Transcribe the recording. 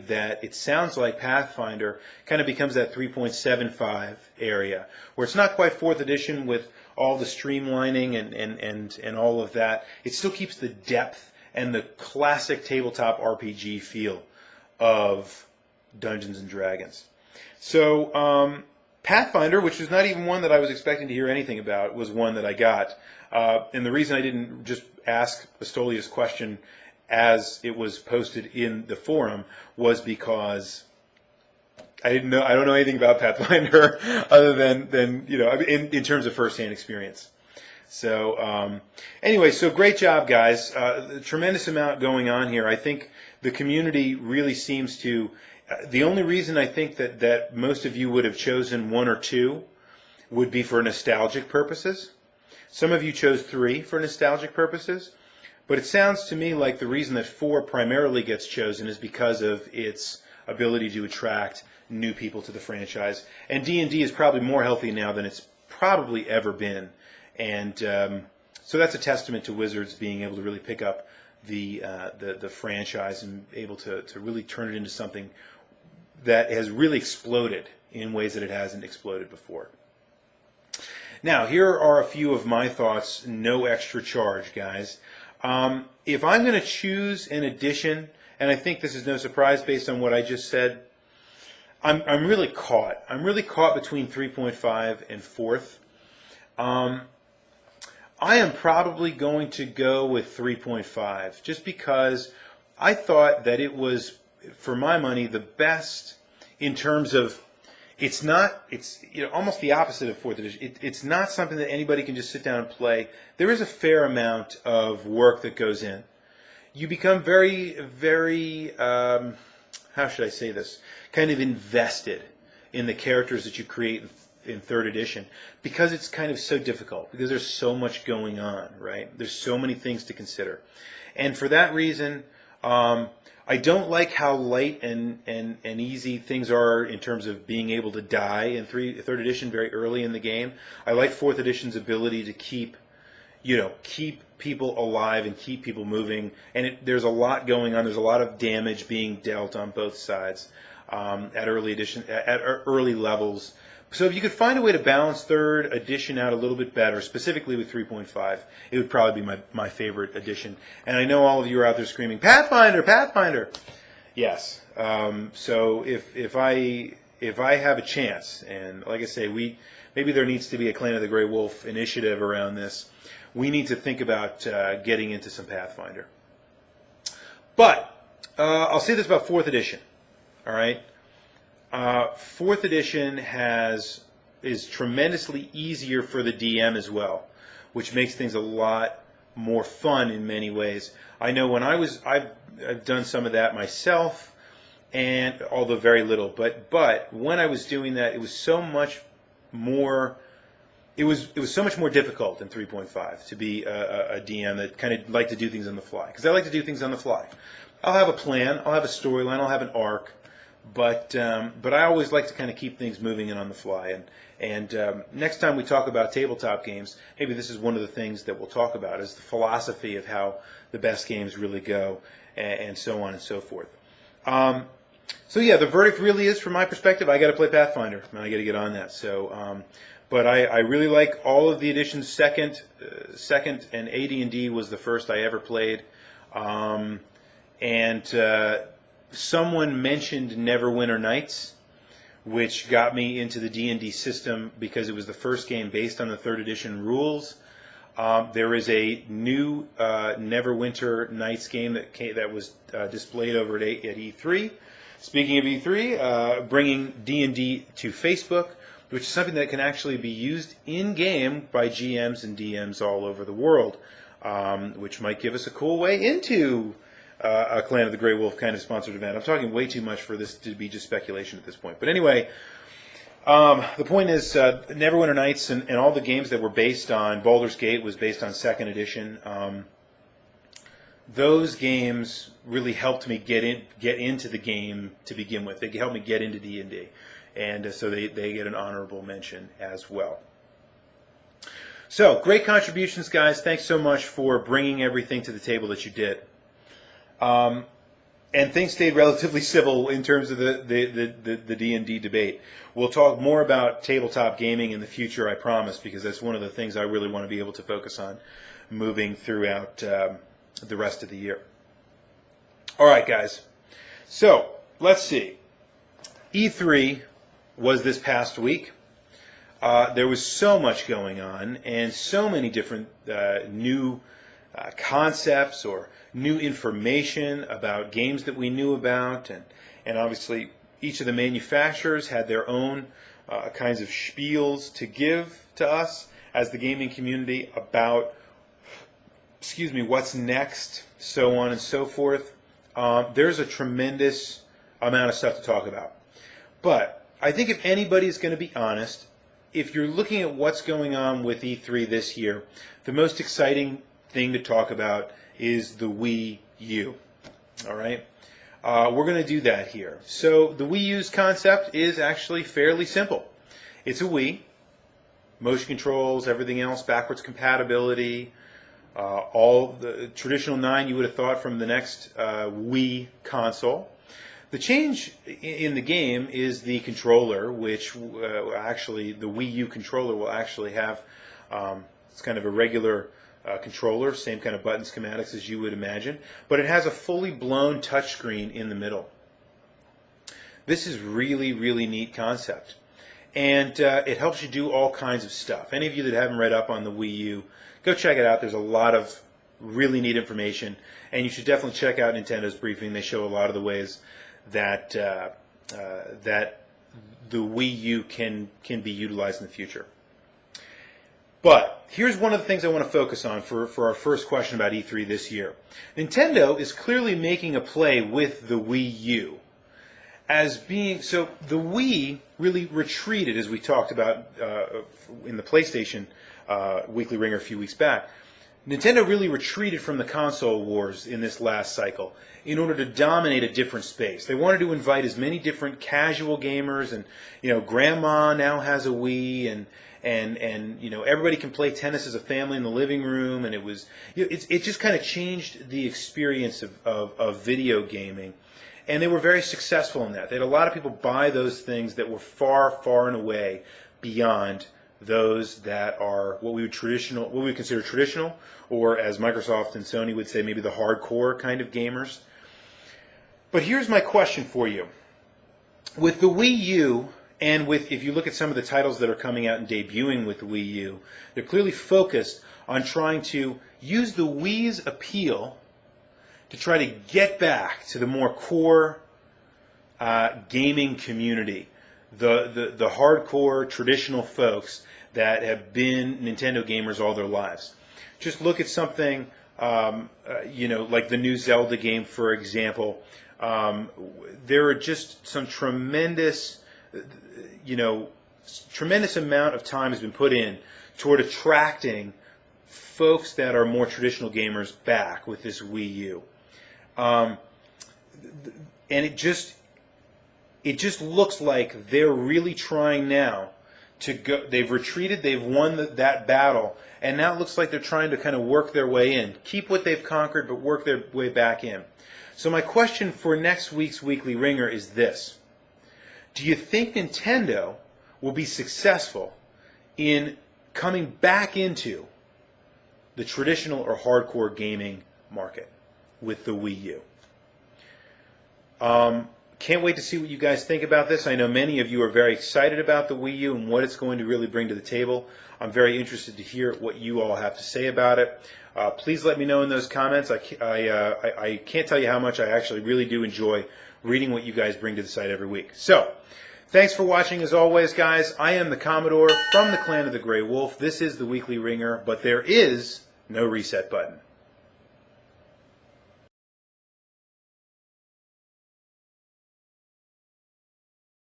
that it sounds like Pathfinder kind of becomes that 3.75 area, where it's not quite 4th edition with all the streamlining and all of that. It still keeps the depth and the classic tabletop RPG feel of Dungeons and Dragons. So Pathfinder, which is not even one that I was expecting to hear anything about, was one that I got. And the reason I didn't just ask Astolia's question as it was posted in the forum was because I don't know anything about Pathfinder other than you know, in terms of firsthand experience. So anyway, so great job, guys. A tremendous amount going on here. I think the community really seems to. The only reason I think that most of you would have chosen 1 or 2 would be for nostalgic purposes. Some of you chose 3 for nostalgic purposes. But it sounds to me like the reason that 4 primarily gets chosen is because of its ability to attract new people to the franchise. And D&D is probably more healthy now than it's probably ever been. And so that's a testament to Wizards being able to really pick up the franchise and able to really turn it into something that has really exploded in ways that it hasn't exploded before. Now, here are a few of my thoughts, no extra charge, guys. If I'm going to choose an edition, and I think this is no surprise based on what I just said, I'm really caught. I'm really caught between 3.5 and 4th. I am probably going to go with 3.5 just because I thought that it was, for my money, the best in terms of it's you know, almost the opposite of 4th edition. It's not something that anybody can just sit down and play. There is a fair amount of work that goes in. You become very, very, how should I say this, kind of invested in the characters that you create in 3rd edition because it's kind of so difficult, because there's so much going on, right? There's so many things to consider. And for that reason, I don't like how light and easy things are in terms of being able to die in 3rd edition very early in the game. I like 4th edition's ability to keep people alive and keep people moving. And there's a lot going on. There's a lot of damage being dealt on both sides at early levels. So if you could find a way to balance 3rd edition out a little bit better, specifically with 3.5, it would probably be my favorite edition. And I know all of you are out there screaming, Pathfinder, Pathfinder! Yes. So if I have a chance, and like I say, maybe there needs to be a Clan of the Grey Wolf initiative around this, we need to think about getting into some Pathfinder. But I'll say this about 4th edition, all right? 4th edition is tremendously easier for the DM as well, which makes things a lot more fun in many ways. I know when I've done some of that myself, and although very little, but when I was doing that, it was so much more. It was so much more difficult in 3.5 to be a DM that kind of liked to do things on the fly, because I like to do things on the fly. I'll have a plan, I'll have a storyline, I'll have an arc. But I always like to kind of keep things moving and on the fly. And next time we talk about tabletop games, maybe this is one of the things that we'll talk about, is the philosophy of how the best games really go, and so on and so forth. So yeah, the verdict really is, from my perspective, I got to play Pathfinder, and I got to get on that. So, but I really like all of the editions. Second, and AD&D was the first I ever played, someone mentioned Neverwinter Nights, which got me into the D&D system because it was the first game based on the 3rd edition rules. There is a new Neverwinter Nights game that was displayed over at E3. Speaking of E3, bringing D&D to Facebook, which is something that can actually be used in-game by GMs and DMs all over the world, which might give us a cool way into a Clan of the Grey Wolf kind of sponsored event. I'm talking way too much for this to be just speculation at this point. But anyway, the point is, Neverwinter Nights and all the games that were based on, Baldur's Gate was based on 2nd edition. Those games really helped me get into the game to begin with. They helped me get into D&D. And so they get an honorable mention as well. So, great contributions, guys. Thanks so much for bringing everything to the table that you did. and things stayed relatively civil in terms of the D&D debate. We'll talk more about tabletop gaming in the future, I promise, because that's one of the things I really want to be able to focus on moving throughout the rest of the year. All right, guys. So let's see. E3 was this past week. There was so much going on and so many different new concepts or new information about games that we knew about, and obviously each of the manufacturers had their own kinds of spiels to give to us as the gaming community about, what's next, so on and so forth. There's a tremendous amount of stuff to talk about. But I think if anybody's going to be honest, if you're looking at what's going on with E3 this year, the most exciting thing to talk about is the Wii U. All right? We're going to do that here. So the Wii U's concept is actually fairly simple. It's a Wii, motion controls, everything else, backwards compatibility, all the traditional 9 you would have thought from the next Wii console. The change in the game is the controller, which actually the Wii U controller will actually have, it's kind of a regular controller, same kind of button schematics as you would imagine, but it has a fully blown touchscreen in the middle. This is really, really neat concept. And it helps you do all kinds of stuff. Any of you that haven't read up on the Wii U, go check it out. There's a lot of really neat information, and you should definitely check out Nintendo's briefing. They show a lot of the ways that that the Wii U can be utilized in the future. But here's one of the things I want to focus on for our first question about E3 this year. Nintendo is clearly making a play with the Wii U. So the Wii really retreated, as we talked about in the PlayStation Weekly Ringer a few weeks back. Nintendo really retreated from the console wars in this last cycle in order to dominate a different space. They wanted to invite as many different casual gamers, and grandma now has a Wii, and everybody can play tennis as a family in the living room, and it just kind of changed the experience of video gaming. And they were very successful in that. They had a lot of people buy those things that were far, far and away beyond those that are what we would consider traditional, or as Microsoft and Sony would say, maybe the hardcore kind of gamers. But here's my question for you. With the Wii U, and if you look at some of the titles that are coming out and debuting with the Wii U, they're clearly focused on trying to use the Wii's appeal to try to get back to the more core gaming community, the hardcore traditional folks that have been Nintendo gamers all their lives. Just look at something like the new Zelda game, for example. There are just some tremendous amount of time has been put in toward attracting folks that are more traditional gamers back with this Wii U. And it just looks like they're really trying now to go. They've retreated, they've won that battle, and now it looks like they're trying to kind of work their way in, keep what they've conquered, but work their way back in. So my question for next week's Weekly Ringer is this: do you think Nintendo will be successful in coming back into the traditional or hardcore gaming market with the Wii U? Can't wait to see what you guys think about this. I know many of you are very excited about the Wii U and what it's going to really bring to the table. I'm very interested to hear what you all have to say about it. Please let me know in those comments. I can't tell you how much I actually really do enjoy reading what you guys bring to the site every week. So, thanks for watching as always, guys. I am the Commodore from the Clan of the Grey Wolf. This is the Weekly Ringer, but there is no reset button.